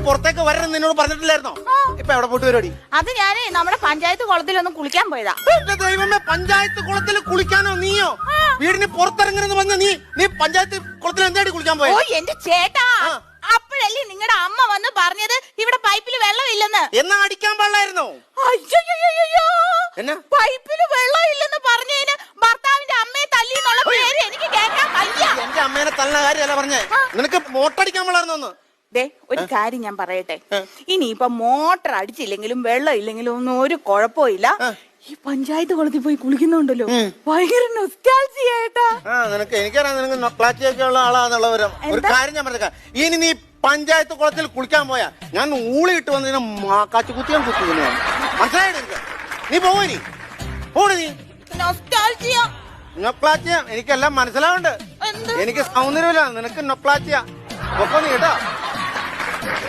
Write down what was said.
പുറത്തേക്ക് വരണം നിന്നോട് പറഞ്ഞിട്ടില്ലായിരുന്നോ? ഇപ്പൊ എവിടെ പോയിട്ട് പരിപാടി? അത് ഞാനേ നമ്മുടെ പഞ്ചായത്ത് കുളത്തിലൊന്ന് കുളിക്കാൻ പോയതാ. എന്റെ ദൈവമേ, പഞ്ചായത്ത് കുളത്തിൽ കുളിക്കാനോ? നീയോ വീടിന് പുറത്തിറങ്ങണെന്ന് പറഞ്ഞ നീ പഞ്ചായത്ത് കുളത്തിൽ എന്തായിട്ട് കുളിക്കാൻ പോയോ? ഓ എന്റെ ചേട്ടാ, അപ്പോഴല്ലേ നിങ്ങളുടെ അമ്മ വന്ന് പറഞ്ഞത് ഇവിടെ പൈപ്പിൽ വെള്ളമില്ലെന്ന്. എന്നാ അടിക്കാൻ പാടില്ലായിരുന്നോ? അയ്യോ, എന്നാ പൈപ്പിൽ വെള്ളമില്ലെന്ന് പറഞ്ഞതിന് ഭർത്താവിന്റെ അമ്മയെ തല്ലി എന്നുള്ള പേര് എനിക്ക് കേൾക്കാൻ വയ്യ. എന്റെ അമ്മേനെ തള്ളുന്ന കാര്യമല്ല പറഞ്ഞേ, നിനക്ക് മോട്ടടിക്കാൻ പാടില്ലായിരുന്നോ? ദേ ഒരു കാര്യം ഞാൻ പറയട്ടെ, ഇനിയിപ്പൊ മോട്ടർ അടിച്ചില്ലെങ്കിലും വെള്ളം ഇല്ലെങ്കിലും ഒന്നും ഒരു കുഴപ്പമില്ല. ഈ പഞ്ചായത്ത് കുളത്തിൽ പോയി കുളിക്കുന്നുണ്ടല്ലോ, ഭയങ്കര നൊസ്റ്റാൾജിയായിട്ടാ. നിനക്ക് എനിക്കറിയാം, നിനക്ക് നൊക്ലാറ്റിയൊക്കെ ഉള്ള ആളാന്നുള്ളവരും. ഒരു കാര്യം ഞാൻ പറഞ്ഞേക്കാം, ഇനി നീ പഞ്ചായത്ത് കുളത്തിൽ കുളിക്കാൻ പോയാ ഞാൻ ഊളിയിട്ട് വന്നതിനെ കാച്ചുകുത്തിയാൻ കുത്തിക്കുന്നു. മനസ്സിലായിട്ട് എനിക്ക് നീ പോയി പോണി. നീ നൊസ്റ്റാൾജിയ നൊക്ലാറ്റിയ എനിക്കെല്ലാം മനസ്സിലാവുന്നുണ്ട്. എനിക്ക് സൗന്ദര്യമില്ല, നിനക്ക് നൊക്ലാറ്റിയ. ഒപ്പം നീ കേട്ടോ.